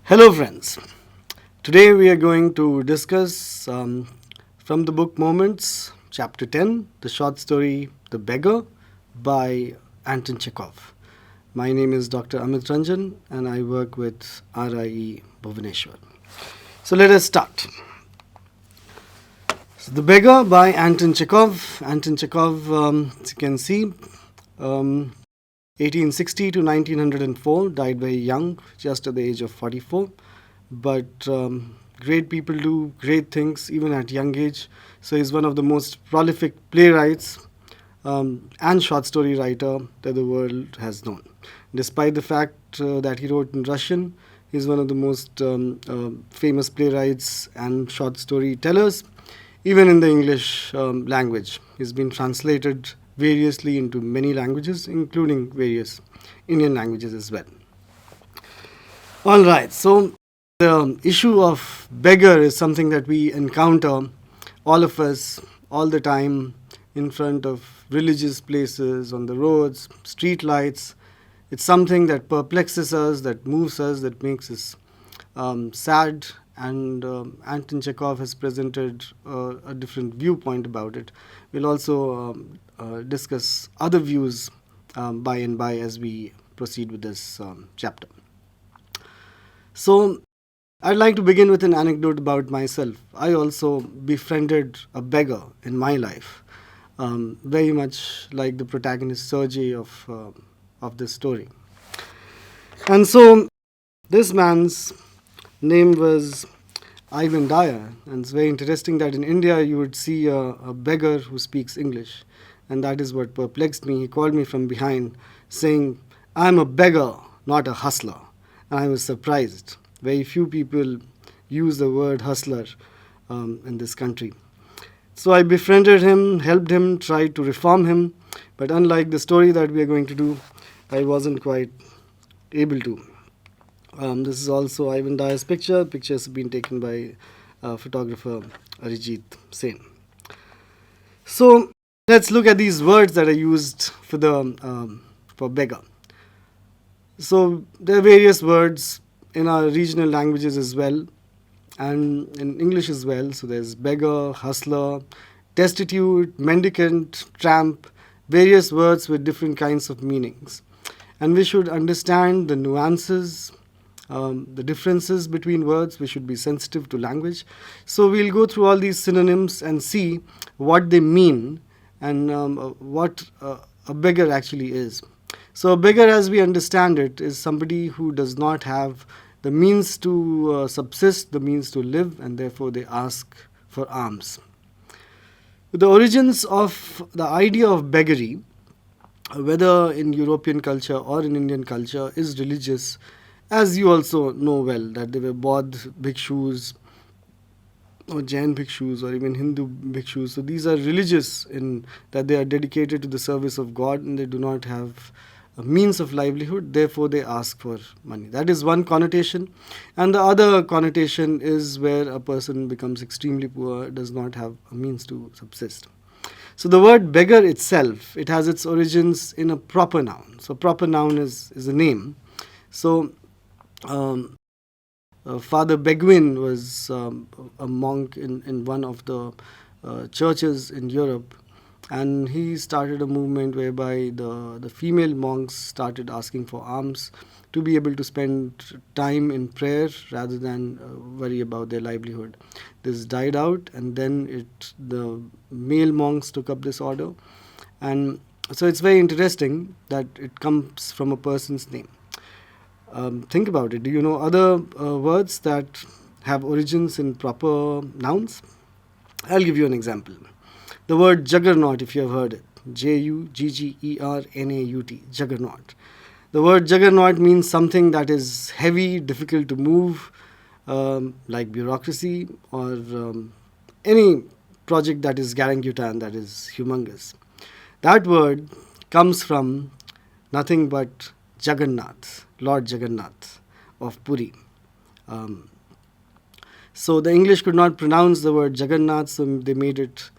Hello, friends. Today we are going to discuss from the book Moments, Chapter 10, the short story The Beggar by Anton Chekhov. My name is Dr. Amit Ranjan and I work with RIE Bhubaneswar. So let us start. So The Beggar by Anton Chekhov. Anton Chekhov, as you can see, 1860 to 1904, died very young, just at the age of 44. But great people do great things even at young age. So he's one of the most prolific playwrights and short story writer that the world has known. Despite the fact that he wrote in Russian, he's one of the most famous playwrights and short storytellers, even in the English language. He's been translated variously into many languages, including various Indian languages as well. All right, so the issue of beggar is something that we encounter, all of us, all the time, in front of religious places, on the roads, street lights. It's something that perplexes us, that moves us, that makes us sad. And Anton Chekhov has presented a different viewpoint about it. We'll also discuss other views by and by as we proceed with this chapter. So, I'd like to begin with an anecdote about myself. I also befriended a beggar in my life, very much like the protagonist Sergei of this story. And so, this man's name was Ivan Dyer, and it's very interesting that in India you would see a beggar who speaks English, and that is what perplexed me. He called me from behind, saying, "I'm a beggar, not a hustler," and I was surprised. Very few people use the word hustler in this country. So I befriended him, helped him, tried to reform him, but unlike the story that we are going to do, I wasn't quite able to. This is also Ivan Dyer's picture. Pictures have been taken by photographer Arijit Sen. So let's look at these words that are used for beggar. So there are various words in our regional languages as well, and in English as well. So there's beggar, hustler, destitute, mendicant, tramp, various words with different kinds of meanings. And we should understand the nuances, the differences between words. We should be sensitive to language. So we'll go through all these synonyms and see what they mean and what a beggar actually is. So a beggar, as we understand it, is somebody who does not have the means to subsist, the means to live, and therefore they ask for alms. The origins of the idea of beggary, whether in European culture or in Indian culture, is religious. As you also know well, that there were Bodh bhikshus or Jain bhikshus or even Hindu bhikshus. So these are religious in that they are dedicated to the service of God and they do not have a means of livelihood, therefore they ask for money. That is one connotation. And the other connotation is where a person becomes extremely poor, does not have a means to subsist. So the word beggar itself, it has its origins in a proper noun. So proper noun is a name. So Father Begwin was a monk in one of the churches in Europe, and he started a movement whereby the female monks started asking for alms to be able to spend time in prayer rather than worry about their livelihood. This died out, and then the male monks took up this order, and so it's very interesting that it comes from a person's name. Think about it. Do you know other words that have origins in proper nouns? I'll give you an example. The word juggernaut, if you have heard it, Juggernaut, juggernaut. The word juggernaut means something that is heavy, difficult to move, like bureaucracy or any project that is garangutan, that is humongous. That word comes from nothing but Jagannath, Lord Jagannath of Puri. So the English could not pronounce the word Jagannath, so they made it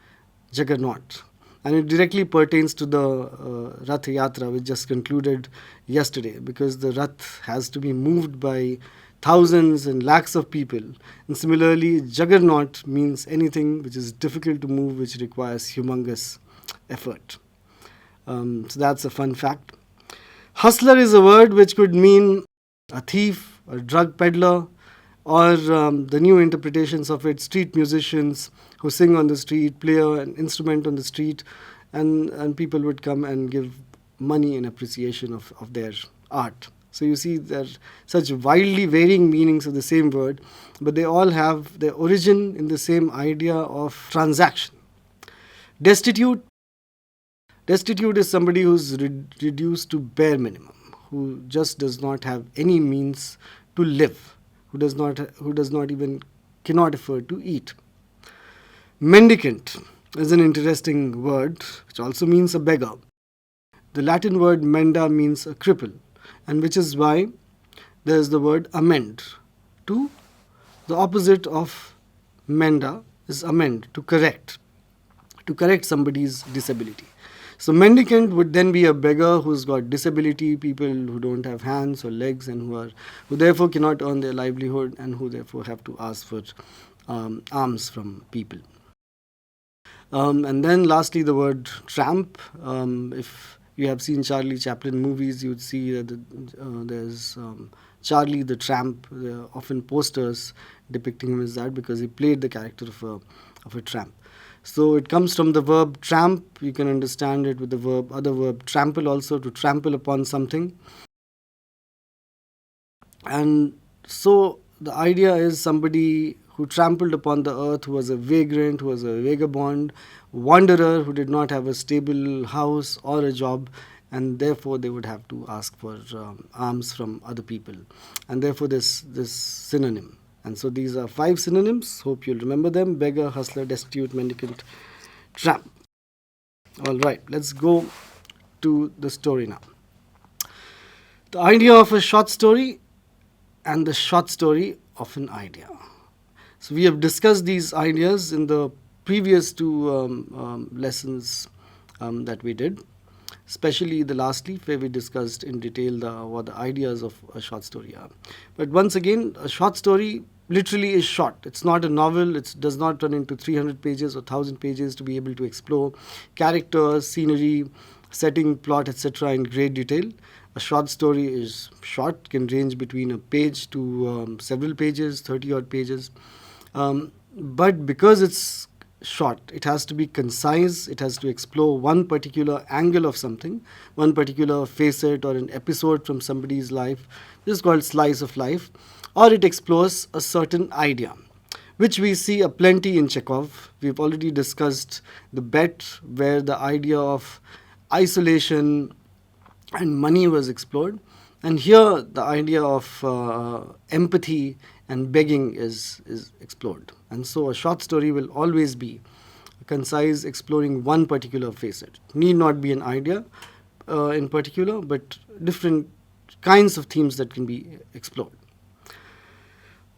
Juggernaut. And it directly pertains to the Rath Yatra, which just concluded yesterday, because the Rath has to be moved by thousands and lakhs of people. And similarly, juggernaut means anything which is difficult to move, which requires humongous effort. So that's a fun fact. Hustler is a word which could mean a thief, a drug peddler, or the new interpretations of it, street musicians who sing on the street, play an instrument on the street, and people would come and give money in appreciation of their art. So you see there are such wildly varying meanings of the same word, but they all have their origin in the same idea of transaction. Destitute. Destitute is somebody who's reduced to bare minimum, who just does not have any means to live, who does not even cannot afford to eat. Mendicant is an interesting word, which also means a beggar. The Latin word menda means a cripple, and which is why there is the word amend. To the opposite of menda is amend, to correct somebody's disability. So mendicant would then be a beggar who's got disability, people who don't have hands or legs and who therefore cannot earn their livelihood and who therefore have to ask for alms from people. And then lastly, the word tramp. If you have seen Charlie Chaplin movies, you would see that there's Charlie the Tramp. There are often posters depicting him as that because he played the character of a tramp. So it comes from the verb tramp. You can understand it with the other verb trample also, to trample upon something. And so the idea is somebody who trampled upon the earth, who was a vagrant, who was a vagabond, wanderer, who did not have a stable house or a job, and therefore they would have to ask for alms from other people. And therefore this synonym. And so these are 5 synonyms. Hope you'll remember them: beggar, hustler, destitute, mendicant, tramp. All right, let's go to the story now. The idea of a short story and the short story of an idea. So we have discussed these ideas in the previous 2 lessons that we did, especially the last leaf where we discussed in detail what the ideas of a short story are. But once again, a short story literally is short. It's not a novel. It does not run into 300 pages or 1,000 pages to be able to explore characters, scenery, setting, plot, etc. in great detail. A short story is short, can range between a page to several pages, 30 odd pages. But because it's short, it has to be concise, it has to explore one particular angle of something, one particular facet or an episode from somebody's life. This is called slice of life. Or it explores a certain idea, which we see aplenty in Chekhov. We've already discussed the bet, where the idea of isolation and money was explored. And here the idea of empathy and begging is explored. And so a short story will always be concise, exploring one particular facet. It need not be an idea in particular, but different kinds of themes that can be explored.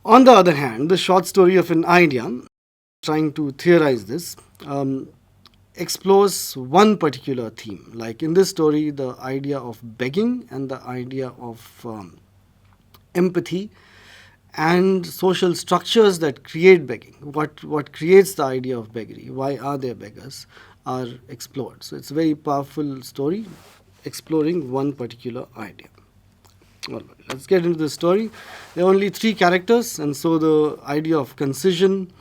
On the other hand, the short story of an idea, trying to theorize this, explores one particular theme. Like in this story, the idea of begging and the idea of empathy and social structures that create begging. What creates the idea of beggary? Why are there beggars? Are explored. So it's a very powerful story exploring one particular idea. All right, let's get into the story. There are only 3 characters, and so the idea of concision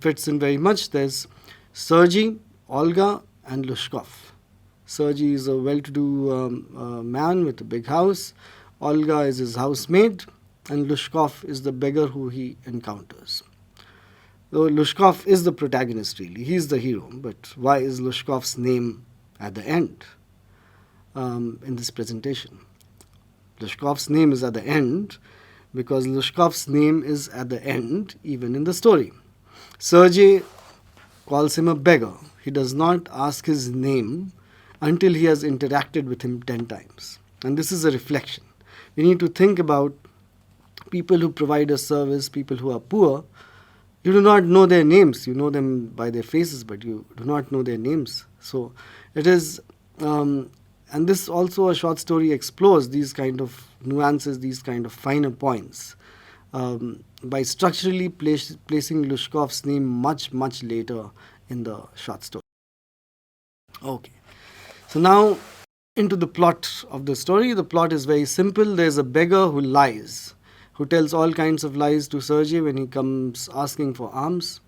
fits in very much. There's Sergei, Olga, and Lushkov. Sergei is a well-to-do man with a big house. Olga is his housemaid, and Lushkov is the beggar who he encounters. Though Lushkov is the protagonist, really. He's the hero. But why is Lushkov's name at the end in this presentation? Lushkov's name is at the end because Lushkov's name is at the end even in the story. Sergei calls him a beggar. He does not ask his name until he has interacted with him 10 times. And this is a reflection. We need to think about people who provide a service, people who are poor. You do not know their names. You know them by their faces, but you do not know their names. So it is... and this also, a short story explores these kind of nuances, these kind of finer points. by structurally placing Lushkov's name much, much later in the short story. Okay. So now into the plot of the story. The plot is very simple. There's a beggar who lies, who tells all kinds of lies to Sergei when he comes asking for alms.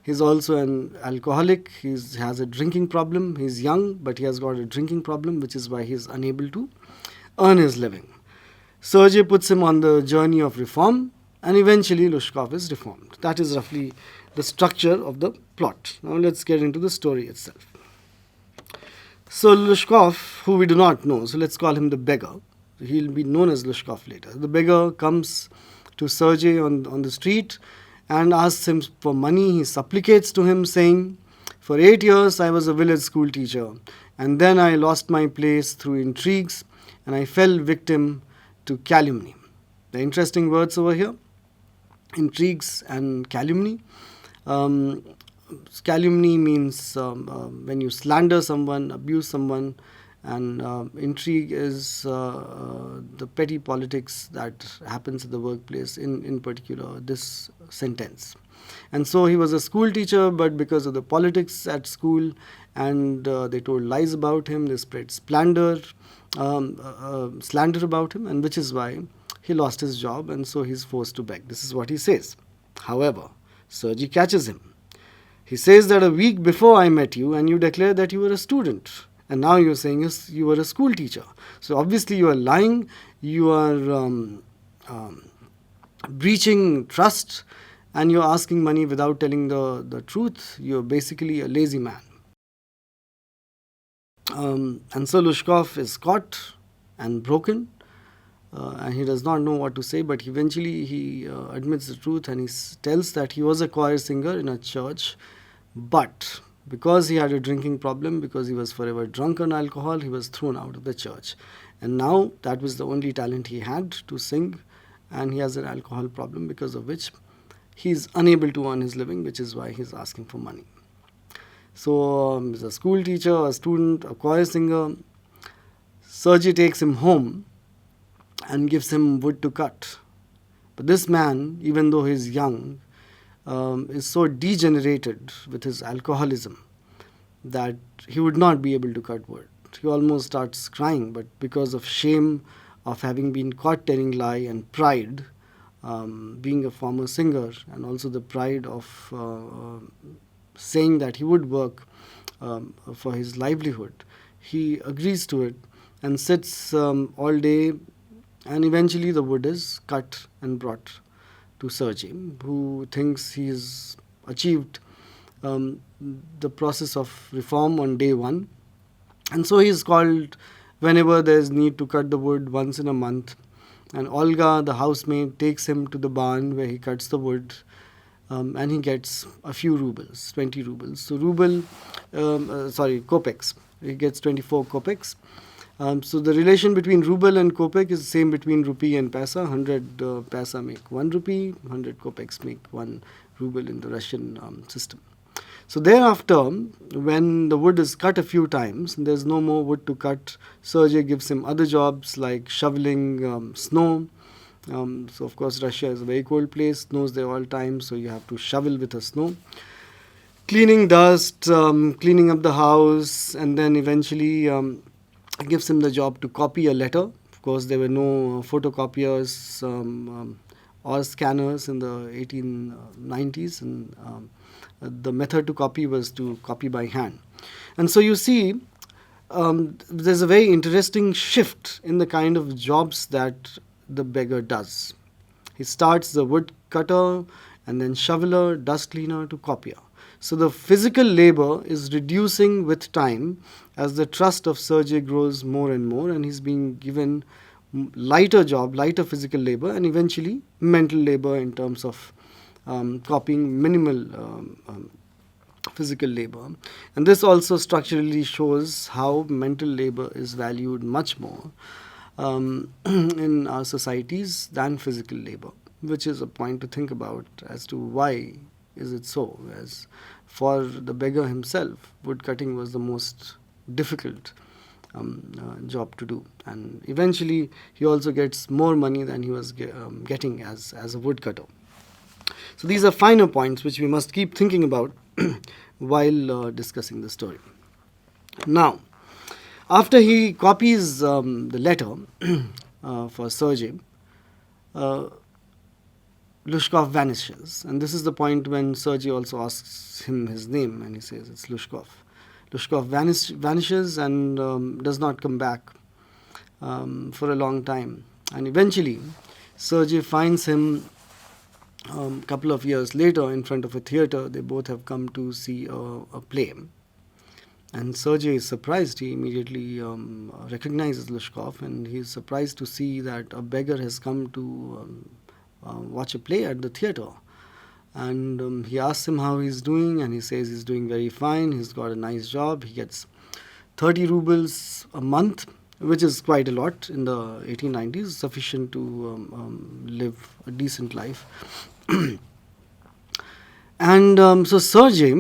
He's also an alcoholic. He has a drinking problem. He's young, but he has got a drinking problem, which is why he's unable to earn his living. Sergei puts him on the journey of reform, and eventually Lushkov is reformed. That is roughly the structure of the plot. Now let's get into the story itself. So Lushkov, who we do not know, so let's call him the beggar. He'll be known as Lushkov later. The beggar comes to Sergei on the street and asks him for money. He supplicates to him, saying, "For 8 years I was a village school teacher, and then I lost my place through intrigues, and I fell victim to calumny." The interesting words over here, intrigues and calumny. Um, Calumny means when you slander someone, abuse someone, and intrigue is the petty politics that happens at the workplace, in particular this sentence. And so he was a school teacher, but because of the politics at school, and they told lies about him, they spread slander about him, and which is why he lost his job, and so he's forced to beg. This is what he says. However, Sergei catches him. He says that a week before I met you and you declared that you were a student, and now you're saying you were a school teacher. So obviously you are lying, you are breaching trust, and you're asking money without telling the truth. You're basically a lazy man. And so Lushkov is caught and broken, and he does not know what to say, but eventually he admits the truth, and he tells that he was a choir singer in a church, but because he had a drinking problem, because he was forever drunk on alcohol, he was thrown out of the church. And now that was the only talent he had, to sing, and he has an alcohol problem, because of which he is unable to earn his living, which is why he's asking for money. So he's a school teacher, a student, a choir singer. Sergei takes him home and gives him wood to cut. But this man, even though he's young, is so degenerated with his alcoholism that he would not be able to cut wood. He almost starts crying, but because of shame of having been caught telling lie, and pride, being a former singer, and also the pride of saying that he would work for his livelihood, he agrees to it and sits all day, and eventually the wood is cut and brought to Sergei, who thinks he has achieved the process of reform on day one. And so he is called whenever there is need to cut the wood, once in a month. And Olga, the housemaid, takes him to the barn where he cuts the wood, and he gets a few rubles, 20 rubles. So kopecks. He gets 24 kopecks. So the relation between ruble and kopek is the same between rupee and paisa. 100 paisa make 1 rupee, 100 kopecks make 1 ruble in the Russian system. So thereafter, when the wood is cut a few times, and there's no more wood to cut, Sergei gives him other jobs like shoveling snow. So of course Russia is a very cold place, snows there all time, so you have to shovel with the snow. Cleaning dust, cleaning up the house, and then eventually gives him the job to copy a letter. Of course, there were no photocopiers or scanners in the 1890s, and the method to copy was to copy by hand. And so you see, there's a very interesting shift in the kind of jobs that the beggar does. He starts the wood cutter, and then shoveler, dust cleaner, to copier. So the physical labor is reducing with time as the trust of Sergei grows more and more, and he's being given lighter physical labor, and eventually mental labor in terms of copying minimal physical labor. And this also structurally shows how mental labor is valued much more in our societies than physical labor, which is a point to think about as to why is it so. As for the beggar himself, wood cutting was the most difficult job to do. And eventually, he also gets more money than he was getting as a woodcutter. So these are finer points which we must keep thinking about while discussing the story. Now, after he copies the letter for Sergei, uh, Lushkov vanishes. And this is the point when Sergei also asks him his name, and he says it's Lushkov. Lushkov vanishes and does not come back for a long time. And eventually, Sergei finds him a couple of years later in front of a theater. They both have come to see a play. And Sergei is surprised. He immediately recognizes Lushkov, and he is surprised to see that a beggar has come to watch a play at the theater. And he asks him how he's doing, and he says he's doing very fine. He's got a nice job. He gets 30 rubles a month, which is quite a lot in the 1890s, sufficient to live a decent life. And so Sergei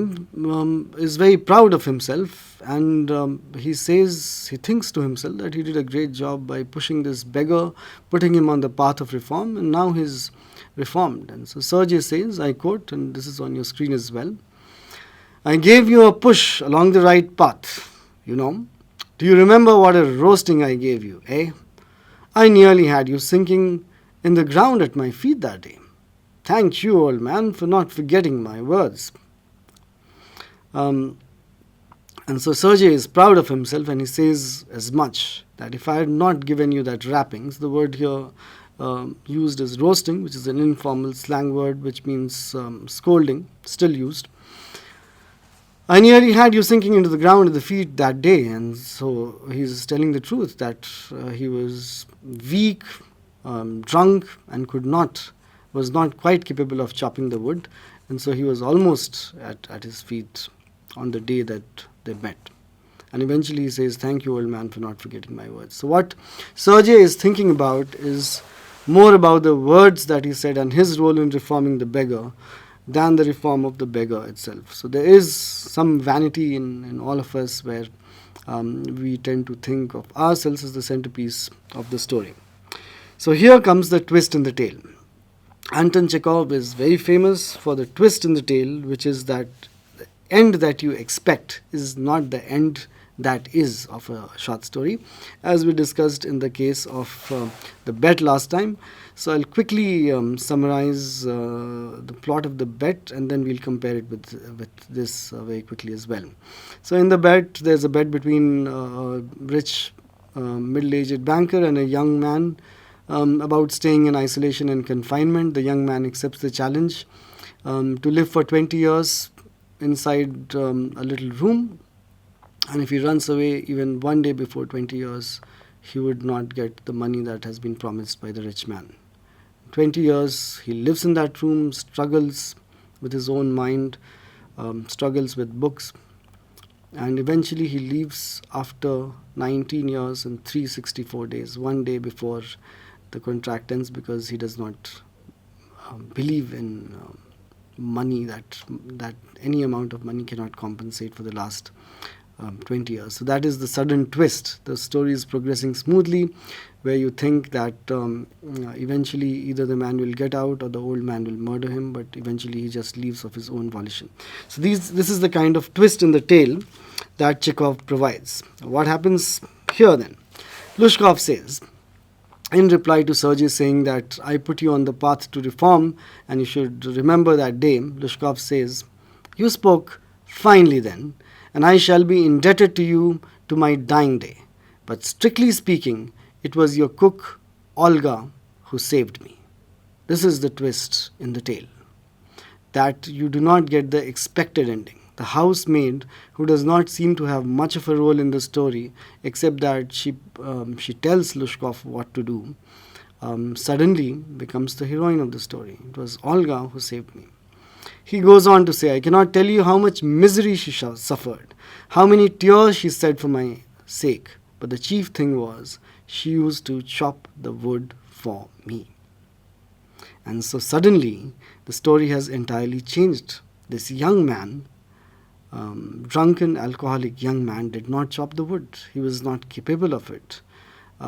is very proud of himself, and he thinks to himself that he did a great job by pushing this beggar, putting him on the path of reform, and now he's reformed. And so Sergei says, I quote, and this is on your screen as well, I gave you a push along the right path, you know. Do you remember what a roasting I gave you, eh? I nearly had you sinking in the ground at my feet that day. Thank you, old man, for not forgetting my words. And so Sergei is proud of himself, and he says as much, that if I had not given you that rappings, the word here used is roasting, which is an informal slang word which means scolding, still used. I nearly had you sinking into the ground at the feet that day. And so he's telling the truth, that he was weak, drunk, and was not quite capable of chopping the wood, and so he was almost at his feet on the day that they met. And eventually he says, thank you, old man, for not forgetting my words. So what Sergei is thinking about is more about the words that he said and his role in reforming the beggar than the reform of the beggar itself. So there is some vanity in all of us, where we tend to think of ourselves as the centerpiece of the story. So here comes the twist in the tale. Anton Chekhov is very famous for the twist in the tale, which is that the end that you expect is not the end that is of a short story, as we discussed in the case of the bet last time. So I'll quickly summarize the plot of the bet, and then we'll compare it with this very quickly as well. So in the bet, there's a bet between a rich middle-aged banker and a young man about staying in isolation and confinement. The young man accepts the challenge to live for 20 years inside a little room, and if he runs away even one day before 20 years, he would not get the money that has been promised by the rich man. 20 years he lives in that room, struggles with his own mind, struggles with books, and eventually he leaves after 19 years and 364 days, one day before the contract ends, because he does not believe in money, that any amount of money cannot compensate for the last 20 years. So that is the sudden twist. The story is progressing smoothly, where you think that eventually either the man will get out or the old man will murder him, but eventually he just leaves of his own volition. So this is the kind of twist in the tale that Chekhov provides. What happens here then? Lushkov says, in reply to Sergei saying that I put you on the path to reform and you should remember that day, Lushkov says, you spoke finely then, and I shall be indebted to you to my dying day. But strictly speaking, it was your cook, Olga, who saved me. This is the twist in the tale, that you do not get the expected ending. The housemaid, who does not seem to have much of a role in the story, except that she tells Lushkov what to do, suddenly becomes the heroine of the story. It was Olga who saved me. He goes on to say, I cannot tell you how much misery she suffered, how many tears she shed for my sake, but the chief thing was she used to chop the wood for me. And so suddenly the story has entirely changed. This young man drunken, alcoholic young man did not chop the wood. He was not capable of it.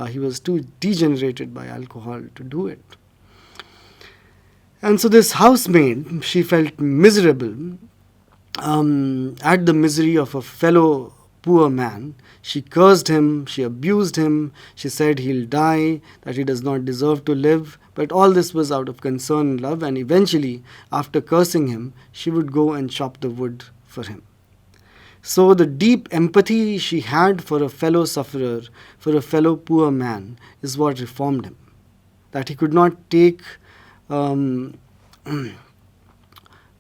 He was too degenerated by alcohol to do it. And so this housemaid, she felt miserable at the misery of a fellow poor man. She cursed him, she abused him, she said he'll die, that he does not deserve to live. But all this was out of concern and love, and eventually, after cursing him, she would go and chop the wood for him. So the deep empathy she had for a fellow sufferer, for a fellow poor man, is what reformed him. That he could not take the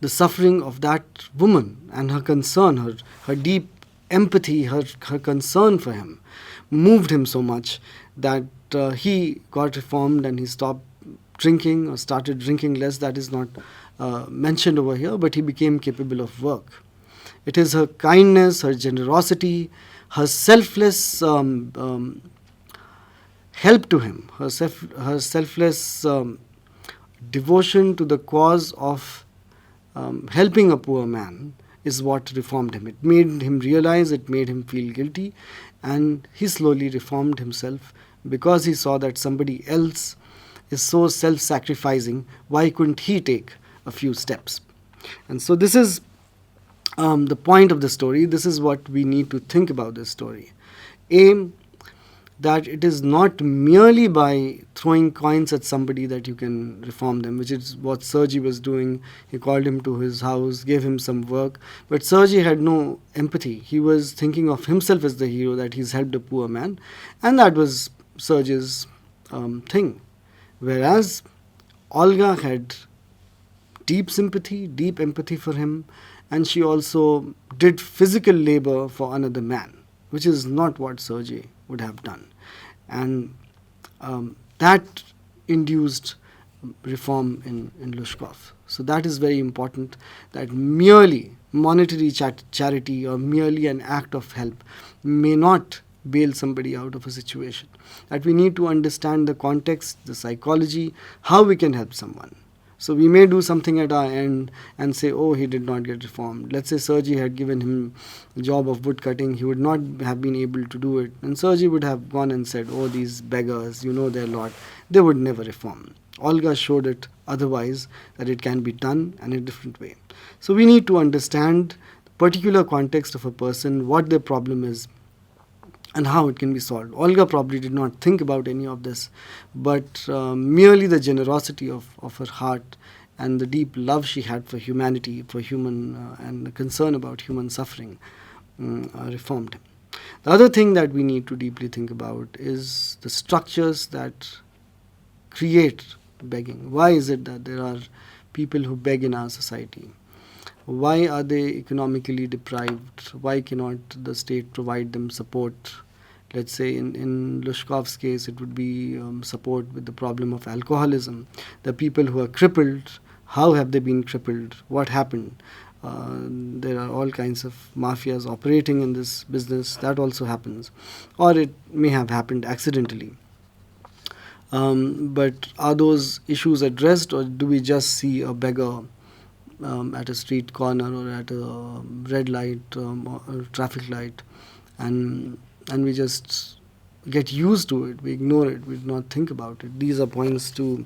suffering of that woman and her concern, her deep empathy, her concern for him, moved him so much that he got reformed and he stopped drinking or started drinking less. That is not mentioned over here, but he became capable of work. It is her kindness, her generosity, her selfless help to him, her selfless devotion to the cause of helping a poor man is what reformed him. It made him realize, it made him feel guilty, and he slowly reformed himself because he saw that somebody else is so self-sacrificing. Why couldn't he take a few steps? And so this is the point of the story. This is what we need to think about this story. A, that it is not merely by throwing coins at somebody that you can reform them, which is what Sergi was doing. He called him to his house, gave him some work, but Sergi had no empathy. He was thinking of himself as the hero, that he's helped a poor man, and that was Sergi's thing. Whereas Olga had deep sympathy, deep empathy for him, and she also did physical labor for another man, which is not what Sergi would have done. And that induced reform in Lushkov. So that is very important, that merely monetary charity or merely an act of help may not bail somebody out of a situation. That we need to understand the context, the psychology, how we can help someone. So we may do something at our end and say, oh, he did not get reformed. Let's say Sergi had given him the job of wood cutting. He would not have been able to do it. And Sergi would have gone and said, oh, these beggars, you know their lot. They would never reform. Olga showed it otherwise, that it can be done in a different way. So we need to understand the particular context of a person, what their problem is, and how it can be solved. Olga probably did not think about any of this, but merely the generosity of her heart and the deep love she had for humanity, for human, and the concern about human suffering reformed him. The other thing that we need to deeply think about is the structures that create begging. Why is it that there are people who beg in our society? Why are they economically deprived? Why cannot the state provide them support? Let's say in Lushkov's case, it would be support with the problem of alcoholism. The people who are crippled, how have they been crippled? What happened? There are all kinds of mafias operating in this business. That also happens. Or it may have happened accidentally. But are those issues addressed, or do we just see a beggar at a street corner or at a red light or traffic light, and we just get used to it, we ignore it, we do not think about it? These are points to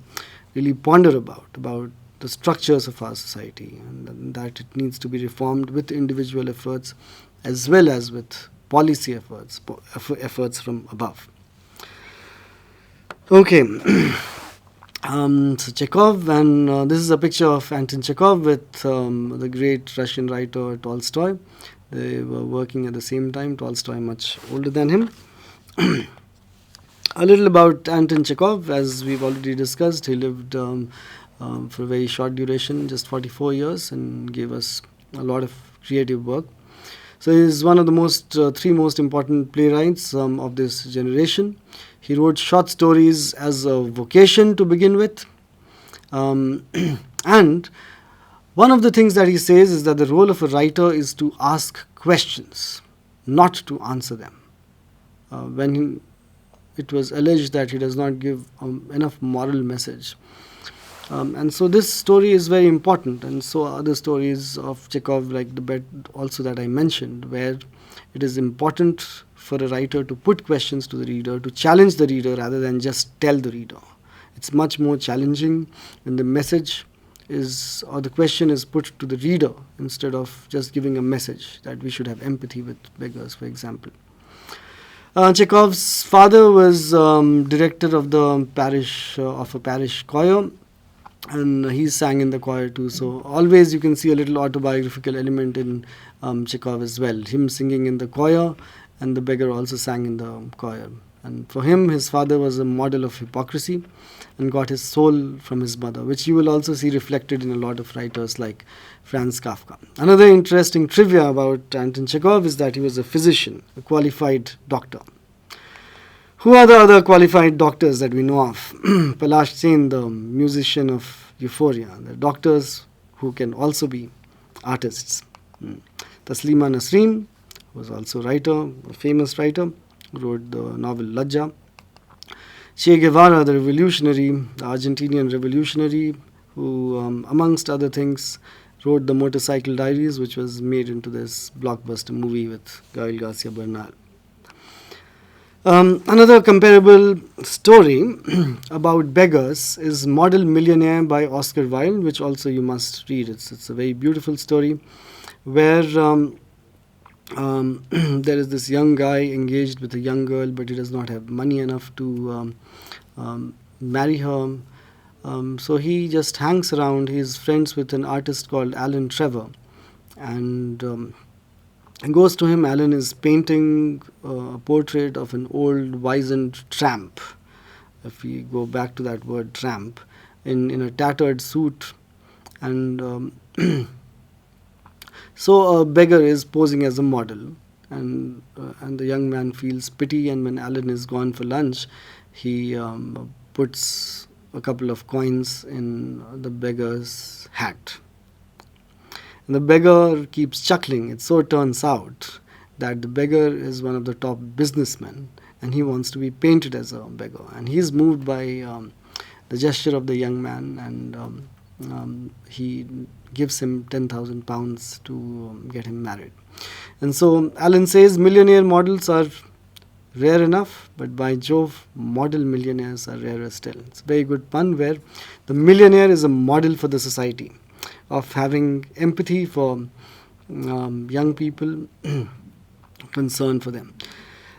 really ponder about the structures of our society, and that it needs to be reformed with individual efforts as well as with policy efforts from above. Okay. So Chekhov, and this is a picture of Anton Chekhov with the great Russian writer Tolstoy. They were working at the same time. Tolstoy much older than him. A little about Anton Chekhov, as we've already discussed. He lived for a very short duration, just 44 years, and gave us a lot of creative work. So he is one of the three most important playwrights of this generation. He wrote short stories as a vocation to begin with. And one of the things that he says is that the role of a writer is to ask questions, not to answer them. When it was alleged that he does not give enough moral message, And so this story is very important, and so other stories of Chekhov, like the bed also that I mentioned, where it is important for a writer to put questions to the reader, to challenge the reader rather than just tell the reader. It's much more challenging when the message is, or the question is put to the reader instead of just giving a message that we should have empathy with beggars, for example. Chekhov's father was director of the parish of a parish choir, and he sang in the choir too. So always you can see a little autobiographical element in Chekhov as well. Him singing in the choir, and the beggar also sang in the choir. And for him, his father was a model of hypocrisy and got his soul from his mother, which you will also see reflected in a lot of writers like Franz Kafka. Another interesting trivia about Anton Chekhov is that he was a physician, a qualified doctor. Who are the other qualified doctors that we know of? Palash Sen, the musician of Euphoria. The doctors who can also be artists. Taslima Nasreen was also a writer, a famous writer, wrote the novel Lajja. Che Guevara, the revolutionary, the Argentinian revolutionary, who, amongst other things, wrote the Motorcycle Diaries, which was made into this blockbuster movie with Gael Garcia Bernal. Another comparable story about beggars is Model Millionaire by Oscar Wilde, which also you must read. It's a very beautiful story where there is this young guy engaged with a young girl, but he does not have money enough to marry her. So he just hangs around. He's friends with an artist called Alan Trevor, and goes to him. Alan is painting a portrait of an old wizened tramp. If we go back to that word tramp, in a tattered suit, and so a beggar is posing as a model, and the young man feels pity. And when Alan is gone for lunch, he puts a couple of coins in the beggar's hat. And the beggar keeps chuckling. It so turns out that the beggar is one of the top businessmen, and he wants to be painted as a beggar. And he's moved by the gesture of the young man, and he gives him £10,000 to get him married. And so Alan says millionaire models are rare enough, but by Jove, model millionaires are rarer still. It's a very good pun where the millionaire is a model for the society of having empathy for young people, concern for them.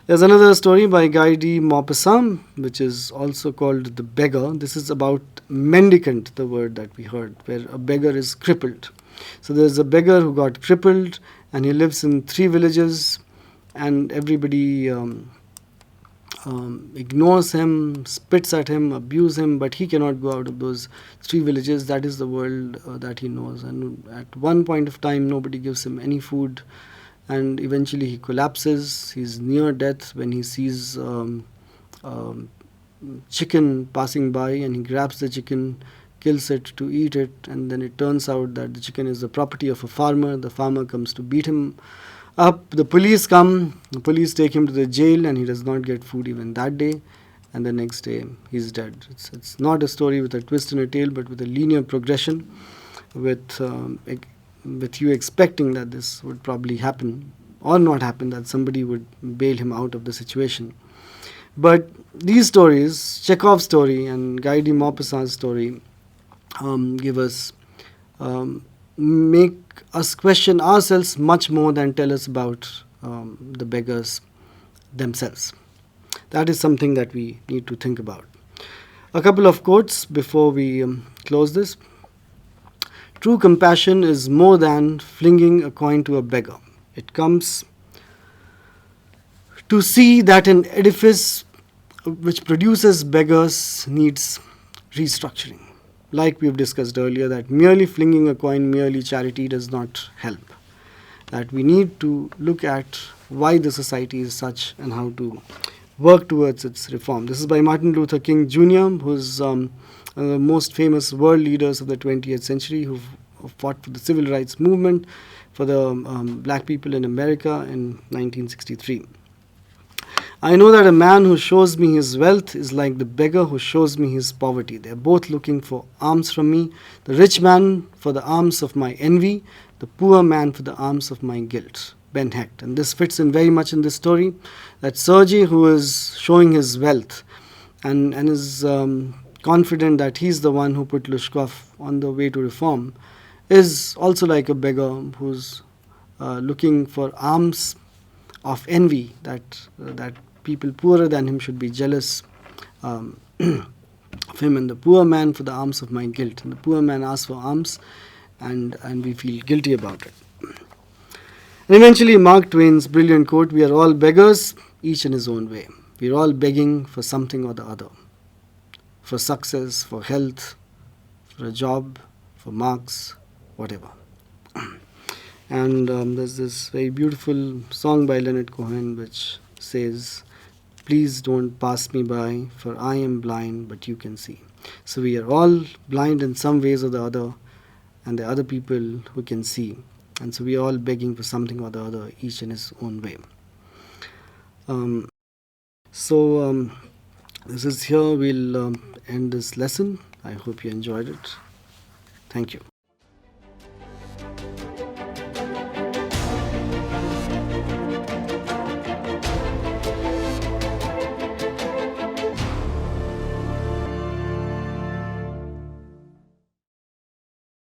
There's another story by Guy de Maupassant, which is also called The Beggar. This is about mendicant, the word that we heard, where a beggar is crippled. So there's a beggar who got crippled, and he lives in 3 villages, and everybody ignores him, spits at him, abuse him, but he cannot go out of those 3 villages. That is the world that he knows. And at one point of time, nobody gives him any food, and eventually he collapses. He's near death when he sees chicken passing by, and he grabs the chicken, kills it to eat it, and then it turns out that the chicken is the property of a farmer. The farmer comes to beat him up. The police come. The police take him to the jail, and he does not get food even that day. And the next day, he's dead. It's not a story with a twist and a tail, but with a linear progression, with you expecting that this would probably happen or not happen, that somebody would bail him out of the situation. But these stories, Chekhov's story and Guy de Maupassant's story, give us, make us question ourselves much more than tell us about the beggars themselves. That is something that we need to think about. A couple of quotes before we close this. True compassion is more than flinging a coin to a beggar. It comes to see that an edifice which produces beggars needs restructuring. Like we've discussed earlier, that merely flinging a coin, merely charity does not help. That we need to look at why the society is such and how to work towards its reform. This is by Martin Luther King Jr., who's one of the most famous world leaders of the 20th century, who fought for the civil rights movement for the black people in America in 1963. I know that a man who shows me his wealth is like the beggar who shows me his poverty. They are both looking for alms from me, the rich man for the alms of my envy, the poor man for the alms of my guilt. Ben Hecht. And this fits in very much in this story, that Sergei, who is showing his wealth and is confident that he's the one who put Lushkov on the way to reform, is also like a beggar who's looking for alms of envy, that people poorer than him should be jealous of him, and the poor man for the alms of my guilt. And the poor man asks for alms, and we feel guilty about it. And eventually, Mark Twain's brilliant quote: "We are all beggars, each in his own way. We are all begging for something or the other, for success, for health, for a job, for marks, whatever." And there's this very beautiful song by Leonard Cohen which says, "Please don't pass me by, for I am blind, but you can see." So we are all blind in some ways or the other, and there are other people who can see. And so we are all begging for something or the other, each in his own way. So this is here we'll end this lesson. I hope you enjoyed it. Thank you.